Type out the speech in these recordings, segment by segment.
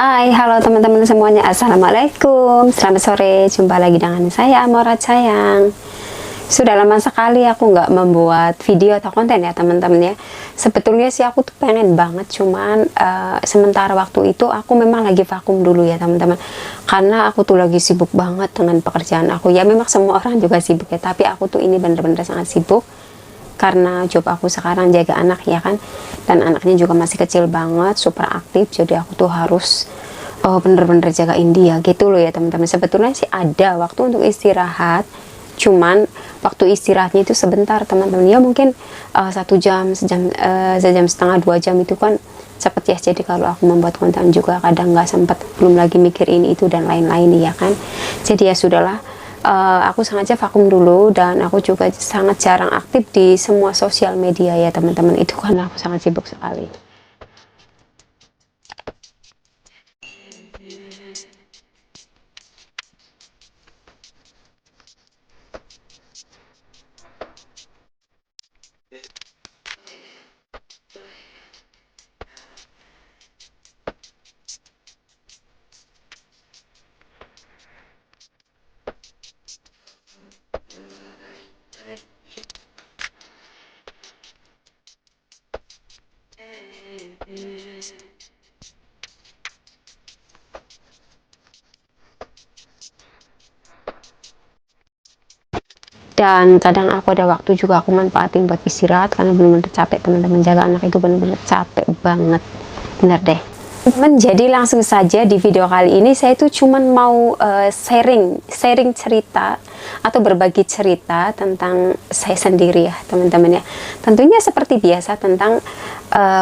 Hai, halo teman-teman semuanya. Assalamualaikum. Selamat sore. Jumpa lagi dengan saya, Morat Sayang. Sudah lama sekali aku nggak membuat video atau konten ya teman-teman ya. Sebetulnya sih aku tuh pengen banget, cuman sementara waktu itu aku memang lagi vakum dulu ya teman-teman. Karena aku tuh lagi sibuk banget dengan pekerjaan aku. Ya memang semua orang juga sibuk ya, tapi aku tuh ini bener-bener sangat sibuk. Karena job aku sekarang jaga anak ya kan, dan anaknya juga masih kecil banget, super aktif, jadi aku tuh harus bener-bener jagain dia gitu loh ya teman-teman. Sebetulnya sih ada waktu untuk istirahat, cuman waktu istirahatnya itu sebentar teman-teman ya, mungkin 1 jam, sejam setengah, 2 jam itu kan cepet ya. Jadi kalau aku membuat konten juga kadang nggak sempet, belum lagi mikir ini itu dan lain-lain ya kan. Jadi ya sudahlah, aku sengaja vakum dulu, dan aku juga sangat jarang aktif di semua sosial media ya teman-teman, itu karena aku sangat sibuk sekali. Dan kadang aku ada waktu juga aku manfaatin buat istirahat, karena benar-benar capek teman-teman. Jaga anak itu benar-benar capek banget, bener deh teman. Jadi langsung saja di video kali ini saya tuh cuman mau sharing cerita atau berbagi cerita tentang saya sendiri ya teman-teman ya. Tentunya seperti biasa tentang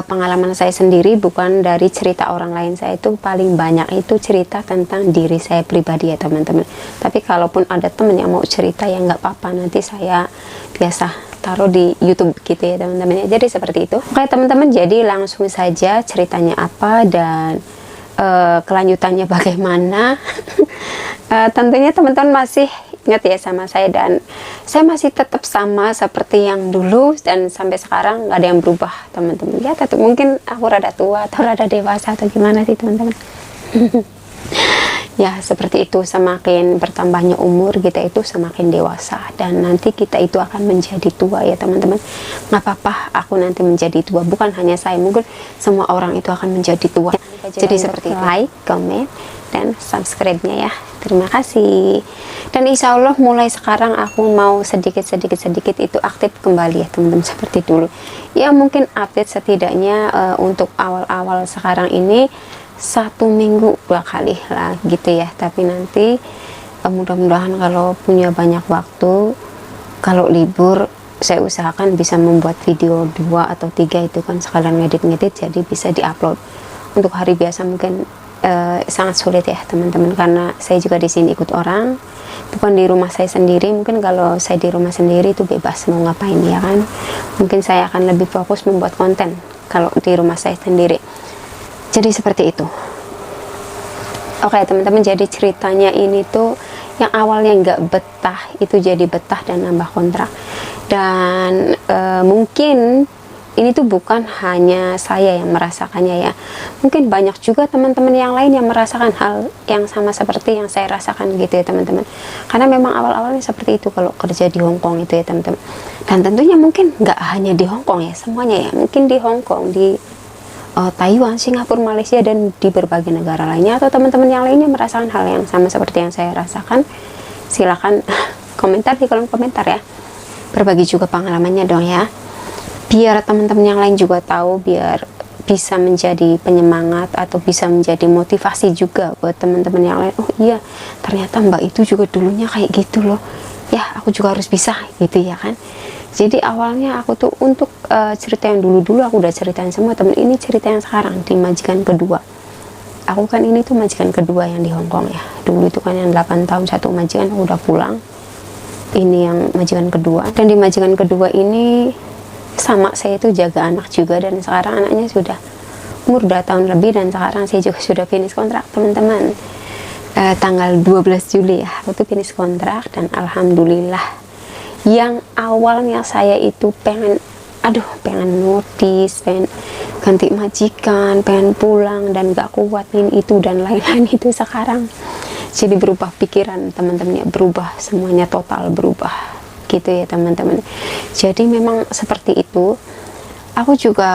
pengalaman saya sendiri, bukan dari cerita orang lain. Saya itu paling banyak itu cerita tentang diri saya pribadi ya teman-teman. Tapi kalaupun ada teman yang mau cerita ya nggak apa-apa, nanti saya biasa taruh di YouTube gitu ya teman-teman. Jadi seperti itu. Oke teman-teman, jadi langsung saja ceritanya apa dan kelanjutannya bagaimana. Tentunya teman-teman masih ingat ya sama saya, dan saya masih tetap sama seperti yang dulu, dan sampai sekarang nggak ada yang berubah teman-teman ya. Tetap mungkin aku rada tua atau rada dewasa atau gimana sih teman-teman. Ya seperti itu, semakin bertambahnya umur kita itu semakin dewasa, dan nanti kita itu akan menjadi tua ya teman-teman. Nggak apa-apa aku nanti menjadi tua, bukan hanya saya, mungkin semua orang itu akan menjadi tua. Jadi seperti like, comment, dan subscribe-nya ya. Terima kasih. Dan insya Allah mulai sekarang aku mau sedikit itu aktif kembali ya teman-teman, seperti dulu ya. Mungkin update setidaknya untuk awal-awal sekarang ini 1 minggu 2 kali lah gitu ya. Tapi nanti mudah-mudahan kalau punya banyak waktu, kalau libur, saya usahakan bisa membuat video 2 atau 3 itu kan sekalian ngedit-ngedit, jadi bisa diupload. Untuk hari biasa mungkin sangat sulit ya teman-teman, karena saya juga di sini ikut orang, bukan di rumah saya sendiri. Mungkin kalau saya di rumah sendiri itu bebas mau ngapain ya kan, mungkin saya akan lebih fokus membuat konten kalau di rumah saya sendiri. Jadi seperti itu. Oke teman-teman, jadi ceritanya ini tuh yang awalnya nggak betah itu jadi betah dan nambah kontrak. Dan mungkin ini tuh bukan hanya saya yang merasakannya ya, mungkin banyak juga teman-teman yang lain yang merasakan hal yang sama seperti yang saya rasakan gitu ya teman-teman. Karena memang awal-awalnya seperti itu kalau kerja di Hong Kong itu ya teman-teman. Dan tentunya mungkin nggak hanya di Hong Kong ya, semuanya ya, mungkin di Hong Kong, di Taiwan, Singapura, Malaysia, dan di berbagai negara lainnya, atau teman-teman yang lainnya merasakan hal yang sama seperti yang saya rasakan, silakan komentar di kolom komentar ya, berbagi juga pengalamannya dong ya, biar teman-teman yang lain juga tahu, biar bisa menjadi penyemangat atau bisa menjadi motivasi juga buat teman-teman yang lain. Oh iya, ternyata mbak itu juga dulunya kayak gitu loh ya, aku juga harus bisa gitu ya kan. Jadi awalnya aku tuh untuk cerita yang dulu-dulu aku udah ceritain semua temen. Ini cerita yang sekarang di majikan kedua. Aku kan ini tuh majikan kedua yang di Hong Kong ya. Dulu itu kan yang 8 tahun satu majikan, aku udah pulang. Ini yang majikan kedua. Dan di majikan kedua ini sama saya itu jaga anak juga, dan sekarang anaknya sudah umur 2 tahun lebih, dan sekarang saya juga sudah finish kontrak teman-teman. Tanggal 12 Juli ya, aku tuh finish kontrak, dan alhamdulillah. Yang awalnya saya itu pengen notice, pengen ganti majikan, pengen pulang dan gak kuat ini itu dan lain-lain itu. Sekarang jadi berubah pikiran teman-teman ya, berubah semuanya, total berubah gitu ya teman-teman. Jadi memang seperti itu. Aku juga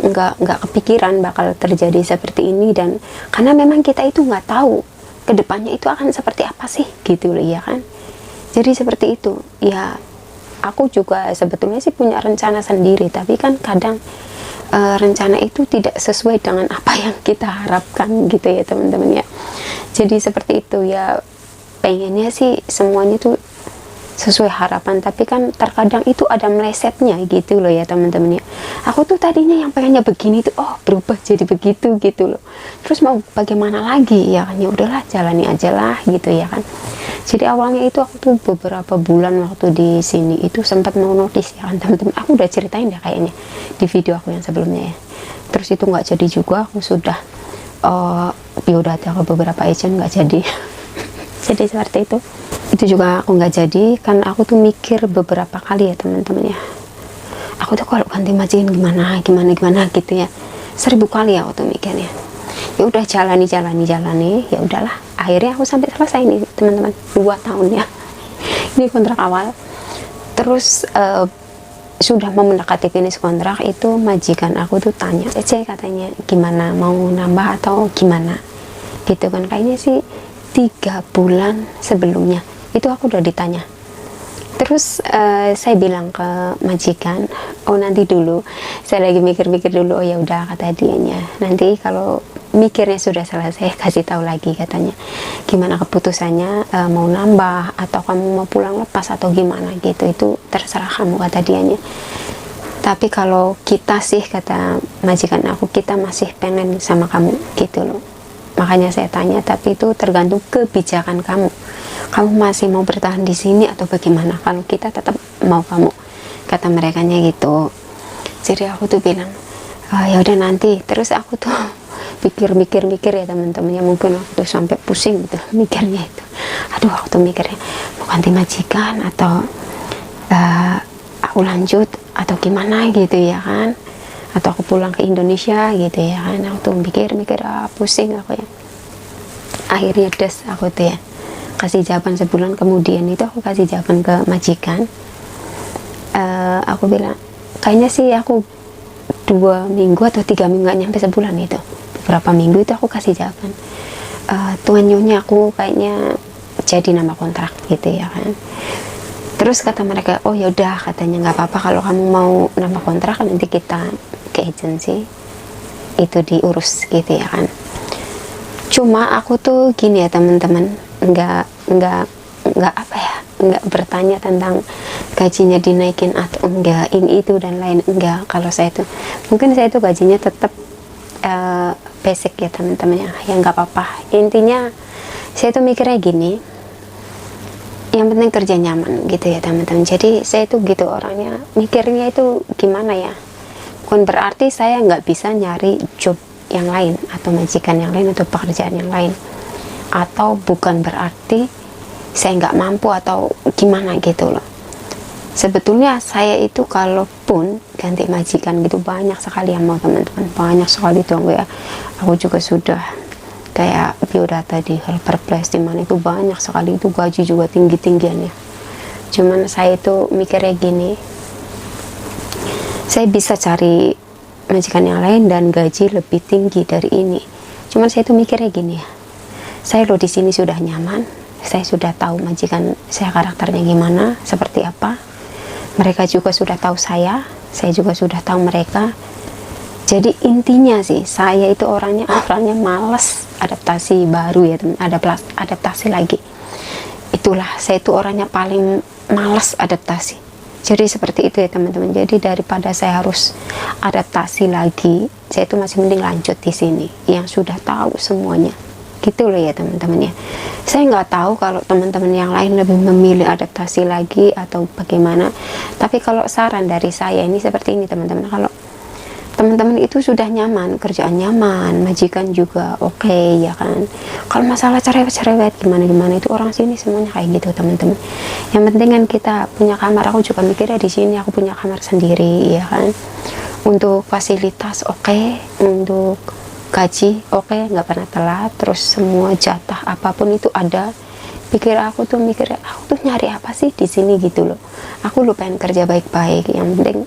nggak kepikiran bakal terjadi seperti ini, dan karena memang kita itu nggak tahu kedepannya itu akan seperti apa sih gitu loh ya kan. Jadi seperti itu ya. Aku juga sebetulnya sih punya rencana sendiri, tapi kan kadang rencana itu tidak sesuai dengan apa yang kita harapkan gitu ya teman-teman ya. Jadi seperti itu ya, pengennya sih semuanya tuh sesuai harapan, tapi kan terkadang itu ada melesetnya gitu loh ya teman-teman ya. Aku tuh tadinya yang pengennya begini tuh, oh berubah jadi begitu gitu loh. Terus mau bagaimana lagi ya kan, ya udahlah jalani aja lah gitu ya kan. Jadi awalnya itu aku tuh beberapa bulan waktu di sini itu sempat mau notice ya kan teman-teman. Aku udah ceritain deh kayaknya di video aku yang sebelumnya ya. Terus itu nggak jadi juga, aku sudah biodata ke beberapa agent, nggak jadi. Jadi seperti itu juga aku nggak jadi, kan aku tuh mikir beberapa kali ya teman-teman ya. Aku tuh kalau ganti majikan gimana gitu ya, 1000 kali ya aku tuh mikirnya. Ya udah jalani, ya udahlah. Akhirnya aku sampai selesai nih teman-teman, 2 tahun ya. Ini kontrak awal. Terus sudah mau mendekati finish kontrak itu, majikan aku tuh tanya, katanya gimana, mau nambah atau gimana gitu kan. Kayaknya sih 3 bulan sebelumnya itu aku udah ditanya. Terus saya bilang ke majikan, oh nanti dulu, saya lagi mikir-mikir dulu. Oh ya udah, kata dianya, nanti kalau mikirnya sudah selesai kasih tahu lagi katanya, gimana keputusannya, mau nambah atau kamu mau pulang lepas atau gimana gitu, itu terserah kamu, kata dianya. Tapi kalau kita sih, kata majikan aku, kita masih pengen sama kamu gitu loh. Makanya saya tanya, tapi itu tergantung kebijakan kamu masih mau bertahan di sini atau bagaimana. Kalau kita tetap mau kamu, kata merekanya gitu. Jadi aku tuh bilang, ya udah nanti. Terus aku tuh mikir ya teman-teman ya, mungkin aku tuh sampai pusing gitu mikirnya itu. Aduh, aku tuh mikirnya mau ganti majikan atau aku lanjut atau gimana gitu ya kan, atau aku pulang ke Indonesia gitu ya kan. Aku tuh mikir pusing aku ya. Akhirnya aku tuh ya kasih jawaban sebulan kemudian itu, aku kasih jawaban ke majikan. Aku bilang kayaknya sih aku 2 minggu atau 3 minggu, gak nyampe sebulan itu, beberapa minggu itu aku kasih jawaban, Tuan Nyonya aku kayaknya jadi nambah kontrak gitu ya kan. Terus kata mereka, oh yaudah, katanya nggak apa-apa kalau kamu mau nambah kontrak, nanti kita ke agensi itu diurus gitu ya kan. Cuma aku tuh gini ya teman-teman, nggak apa ya, nggak bertanya tentang gajinya dinaikin atau enggak, ini itu dan lain, enggak. Kalau saya tuh mungkin saya tuh gajinya tetap basic ya teman-teman ya nggak apa-apa. Intinya saya tuh mikirnya gini, yang penting kerja nyaman gitu ya teman-teman. Jadi saya tuh gitu orangnya, mikirnya itu gimana ya, bukan berarti saya nggak bisa nyari job yang lain atau majikan yang lain atau pekerjaan yang lain, atau bukan berarti saya nggak mampu atau gimana gitu loh. Sebetulnya saya itu kalaupun ganti majikan gitu banyak sekali yang mau teman-teman, banyak sekali tuh ya. Aku juga sudah kayak biodata di Helperplus, dimana itu banyak sekali, itu gaji juga tinggi-tinggian ya. Cuman saya itu mikirnya gini, saya bisa cari majikan yang lain dan gaji lebih tinggi dari ini. Cuman saya itu mikirnya gini ya, saya loh di sini sudah nyaman, saya sudah tahu majikan saya karakternya gimana, seperti apa. Mereka juga sudah tahu saya juga sudah tahu mereka. Jadi intinya sih, saya itu orangnya malas adaptasi baru ya teman, adaptasi lagi. Itulah, saya itu orangnya paling malas adaptasi. Jadi seperti itu ya teman-teman. Jadi daripada saya harus adaptasi lagi, saya itu masih mending lanjut di sini yang sudah tahu semuanya. Gitu loh ya teman-teman ya. Saya nggak tahu kalau teman-teman yang lain lebih memilih adaptasi lagi atau bagaimana. Tapi kalau saran dari saya ini seperti ini teman-teman. Kalau teman-teman itu sudah nyaman, kerjaan nyaman, majikan juga oke, ya kan. Kalau masalah cerewet gimana itu orang sini semuanya kayak gitu teman-teman. Yang penting kan kita punya kamar. Aku juga mikirnya di sini aku punya kamar sendiri, ya kan. Untuk fasilitas oke, untuk gaji oke, nggak pernah telat, terus semua jatah apapun itu ada. Mikir aku tuh nyari apa sih di sini gitu loh. Aku lu pengen kerja baik-baik, yang penting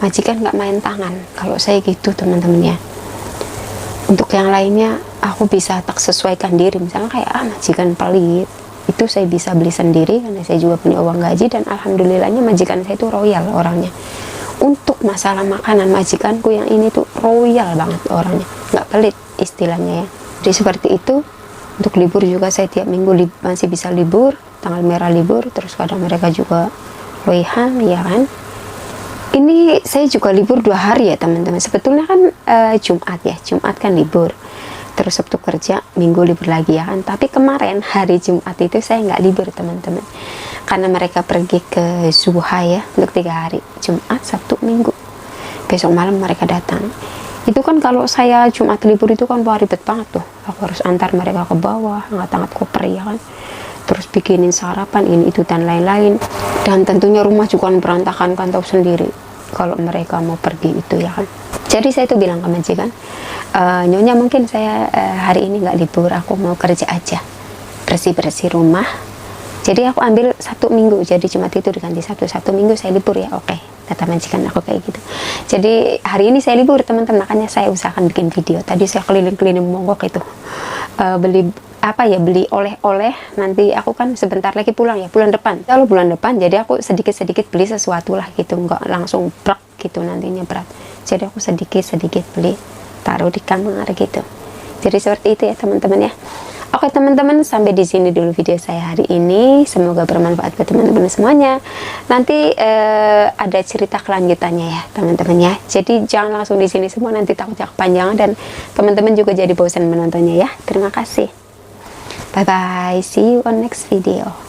majikan nggak main tangan. Kalau saya gitu teman-teman ya. Untuk yang lainnya aku bisa tak sesuaikan diri, misalnya kayak majikan pelit, itu saya bisa beli sendiri karena saya juga punya uang gaji, dan alhamdulillahnya majikan saya itu royal orangnya. Untuk masalah makanan, majikanku yang ini tuh royal banget orangnya, nggak pelit istilahnya ya. Jadi seperti itu. Untuk libur juga saya tiap minggu masih bisa libur, tanggal merah libur, terus kadang mereka juga loihan ya kan. Ini saya juga libur 2 hari ya teman-teman. Sebetulnya kan Jumat ya, Jumat kan libur, terus Sabtu kerja, Minggu libur lagi ya kan. Tapi kemarin hari Jumat itu saya nggak libur teman-teman, karena mereka pergi ke Zuha ya untuk 3 hari, Jumat, Sabtu, Minggu. Besok malam mereka datang. Itu kan kalau saya Jumat libur itu kan wah ribet banget tuh. Aku harus antar mereka ke bawah, angkat-angkat koper ya kan. Terus bikinin sarapan ini itu dan lain-lain. Dan tentunya rumah juga kan berantakan, kan tahu sendiri kalau mereka mau pergi itu ya kan. Jadi saya tuh bilang ke majikan, Nyonya mungkin saya hari ini nggak libur, aku mau kerja aja, bersih-bersih rumah. Jadi aku ambil 1 minggu, jadi Jumat itu diganti satu minggu saya libur ya, oke. Kata majikan aku kayak gitu. Jadi hari ini saya libur teman-teman, makanya saya usahakan bikin video. Tadi saya keliling-keliling Monggok itu, beli apa ya, beli oleh-oleh. Nanti aku kan sebentar lagi pulang ya, bulan depan. Kalau bulan depan, jadi aku sedikit-sedikit beli sesuatu lah gitu, nggak langsung brak gitu nantinya berat. Jadi aku sedikit-sedikit beli, taruh di kamar gitu. Jadi seperti itu ya teman-teman ya. Oke teman-teman, sampai di sini dulu video saya hari ini. Semoga bermanfaat buat teman-teman semuanya. Nanti ada cerita kelanjutannya ya teman-teman ya. Jadi jangan langsung di sini semua, nanti takutnya kepanjangan dan teman-teman juga jadi bosan menontonnya ya. Terima kasih. Bye bye. See you on next video.